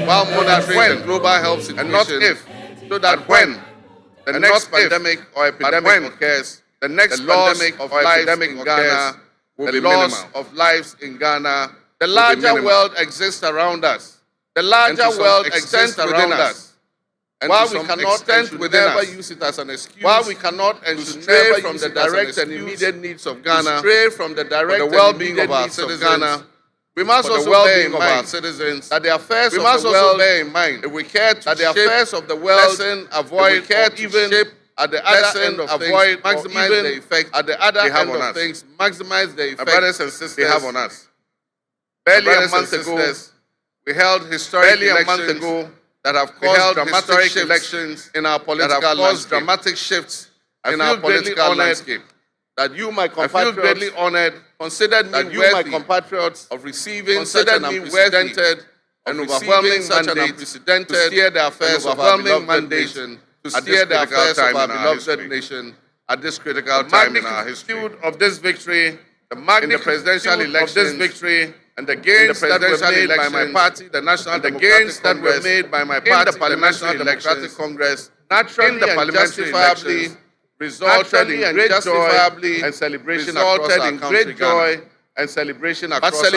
While monitoring the global health situation, and not if, so that when the next pandemic or epidemic occurs, the next pandemic or epidemic in Ghana will be minimal. The loss of lives in Ghana, the larger world exists around us. The larger world exists within us. And while we cannot and should never use it as an excuse, while we cannot and should stray from the direct and immediate needs of Ghana, stray from the direct and well-being of our citizens, we must also bear in mind our citizens that the affairs of the world, bear in mind, if we care to that the affairs of the world avoid care to even shape at the other end of avoid maximize the effect at the other end of things, maximize the effect brothers and sisters they have on us. Barely a month ago, we held historic elections that have caused dramatic elections in our political landscape. Dramatic shifts in our political landscape. That you, my compatriots, I feel greatly honored, considered me you, my compatriots, of receiving such an unprecedented and overwhelming mandate to steer the affairs of our beloved nation, to steer the affairs of our beloved nation at this critical time in our history. Of this victory, the magnitude presidential election of this victory, and the gains that were made by my party, the National Democratic Congress, that were made by my party, the National Democratic Congress, naturally and justifiably resulted in great joy and celebration across our country, Ghana. And celebration across our country,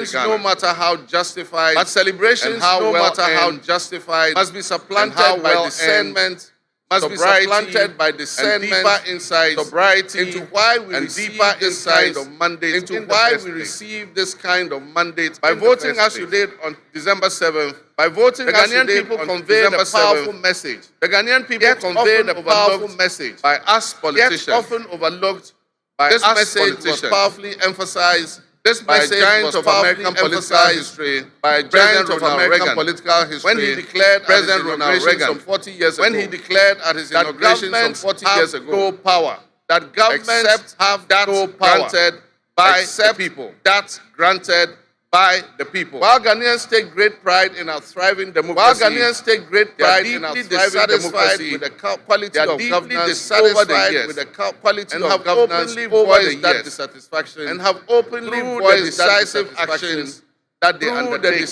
celebrations, no matter how justified, but celebrations, no matter how justified, must be supplanted by discernment. Must be supplanted by discernment, deeper insight, sobriety, into why we receive deeper this kind of mandate, into why we receive this kind of mandate. By voting as you did on December 7th, by voting as you did on December 7th, the powerful message. The Ghanaian people conveyed a powerful message by us politicians, yet often overlooked by this us message politicians. Was powerfully emphasized. This message was of American political history by a giant of American political history when he declared President Ronald Reagan some 40 years ago. When he declared at his inauguration some 40 years ago, no power. That governments have that no power granted by the people. That's granted by the people. While Ghanaians take great pride in our thriving democracy, dissatisfied with the quality of governance over the years, with the quality and have openly voiced that dissatisfaction, and have openly voiced decisive actions that they undertake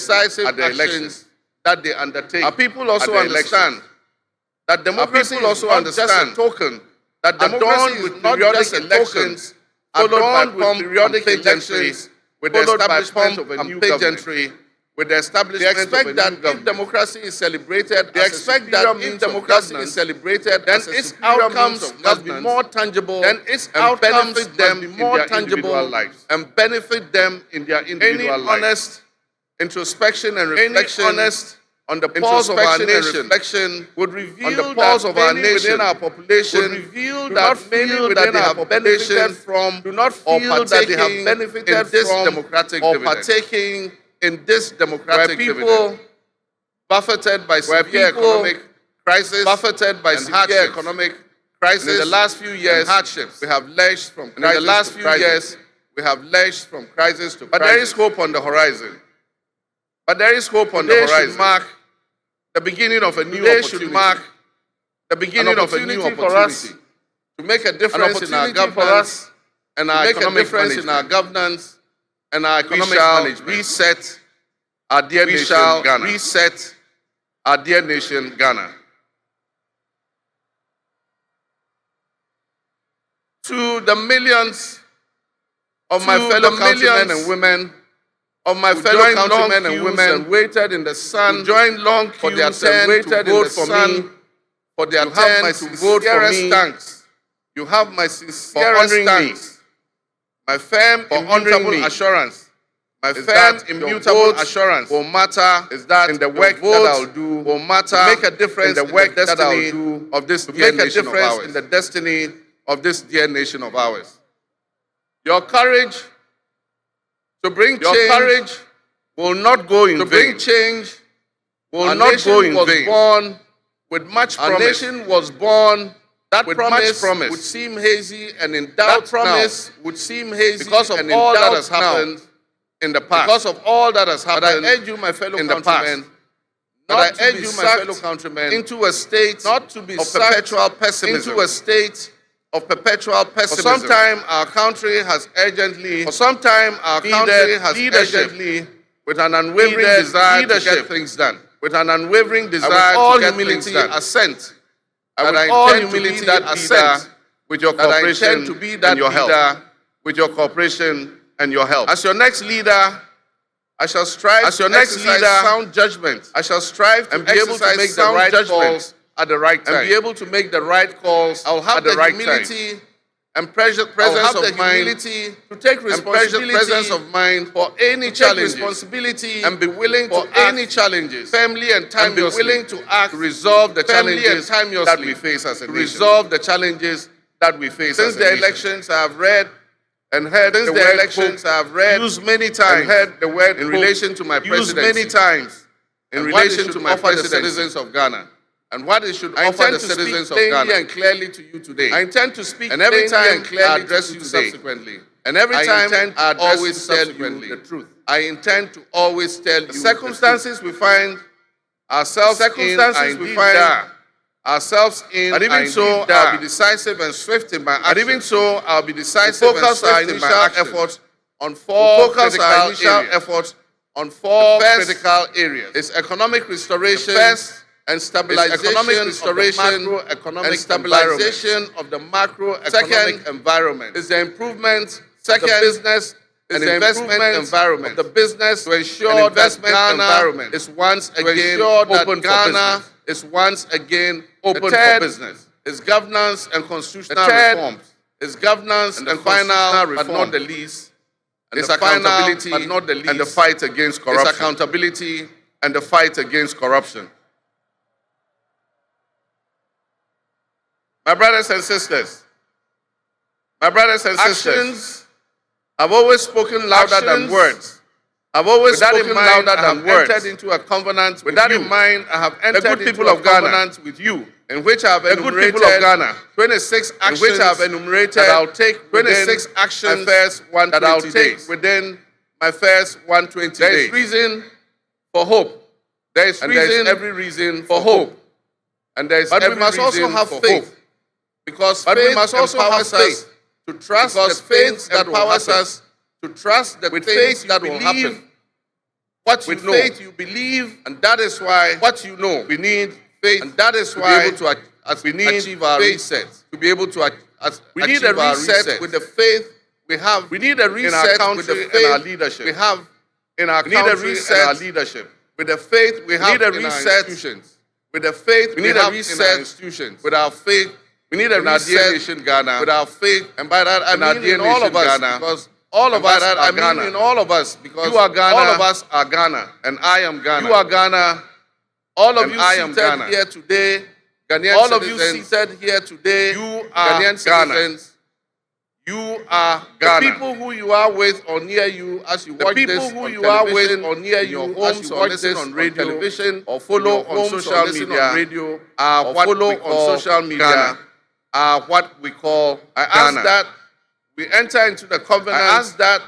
at the elections that they undertake. Our people also understand that democracy is not just a token. That democracy with periodic elections, followed by periodic elections, with the establishment of a new government, with the establishment of a new government. If democracy is celebrated, they expect that if democracy is celebrated, then its outcomes must be more tangible, then its outcomes benefit them in their individual lives, and benefit them in their individual lives. Any honest introspection and reflection on the pulse of our nation would reveal on the pulse of our nation within our population would reveal that many within our population from do not feel that they have benefited from this democratic or partaking in this democratic dividend. People buffeted by severe economic crisis, buffeted by severe economic crisis. In the last few years, hardships. We have lurched from crisis. In the last few years, we have lurched from crisis to crisis. But there is hope on the horizon. But there is hope on the horizon. Should mark the beginning of a new opportunity. Should mark the beginning of a new opportunity for us to make a difference in our governance and our economic management. In our governance and our economic management. Reset our dear nation Ghana. Reset our dear nation Ghana. To the millions of my fellow countrymen and women, of my fellow countrymen and women, waited in the sun, joined long queues for their turn waited to vote for me, for their turn to vote for me. Thanks. You have my sincerest thanks. My firm, immutable assurance. My firm, immutable assurance will matter is that in the work that I'll do will matter to make a difference in the work that I'll do of this dear nation of ours. In the destiny of this dear nation of ours. Your courage to bring change will not go in vain. To bring change will not go in vain. Born with much promise. Our nation was born that with much promise would seem hazy and in doubt. That promise would seem hazy because of all that has happened in the past. Because of all that has happened. But I urge you, my fellow countrymen, not to be sucked into a state not to be of perpetual pessimism. Into a state of perpetual pessimism. For some time, our country has urgently, with an unwavering desire to get things done. With an unwavering desire to get things done. Assent. I intend to be that assent with your cooperation and your help. With your cooperation and your help. As your next leader, I shall strive as your next leader, sound judgment. I shall strive to be able to make the right calls at the right time. And be able to make the right calls at the right time. And presence of mind to take responsibility for any challenges. Responsibility and be willing to any challenges firmly and timelessly. And be willing to act to resolve the challenges that we face as a nation. Resolve the challenges that we face as a nation. Since the elections, I have read and heard the word elections I have read used many times and heard the word in relation to my presidency. Used many times in relation to my presidency. The citizens of Ghana. And what it should offer the citizens of Ghana. And clearly to you today. I intend to speak and every time and clearly I address you subsequently. And every time I always tell you the truth. I intend to always tell you the circumstances we find ourselves in ourselves in, and even so, I'll be decisive and swift in my action. And even so, I'll be decisive and swift in my efforts on four critical areas. It's economic restoration and stabilization, of the macroeconomic environment. It's the improvement of the business and investment environment. Of the business to ensure investment environment is once again open for business. Is once again open for business. Is governance and constitutional reforms. Is governance and final, but not the least. Is accountability, but not the least. And the fight against corruption. Is accountability and the fight against corruption. My brothers and sisters. Actions have always spoken louder than words. I've always spoken louder than words. Entered into a covenant with that in mind, I have entered into a covenant with you, in which I have enumerated 26 actions, in which I have enumerated that I'll take 26 actions that I'll take within my first 120 days. There is reason for hope. There is every reason for hope. And there is but we must also have faith, because faith empowers us to trust the things that empowers us. To trust the things that will happen. What you know, faith you believe, and that is why what you know we need faith, and that is why we need achieve our reset. To be able to we need a reset with the faith we have. We need a reset with the faith and our leadership. We have in our country and our leadership. With the faith we have in our institutions. With the faith we need a reset in our institutions. With our faith we need a reset nation Ghana. With our faith, and by that I mean in all of us, because all of us are Ghana. In all of us, because you are Ghana. All of us are Ghana, and I am Ghana. You are Ghana. All of you seated here today, Ghanaian citizens. All of you seated here today, you are Ghanaian citizens. You are Ghana. The people who you are with or near you as you watch this on television, or near your homes or listen on radio, television, or follow on social media, radio, or what follow on social media, are what we call Ghana. I ask that we enter into the covenant. I ask that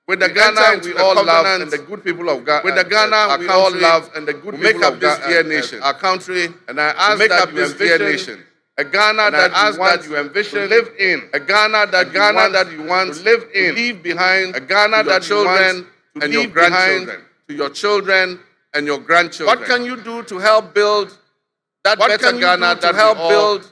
with the Ghana we all love and the good people of Ghana. With the Ghana we all love and the good people of this dear nation, our country, and I ask make that up this dear nation. A Ghana that you want you envision to live in. A Ghana that you want to live in. Leave behind. A Ghana that children and your grandchildren. To your children and your grandchildren. What can you do to help build that better Ghana that help build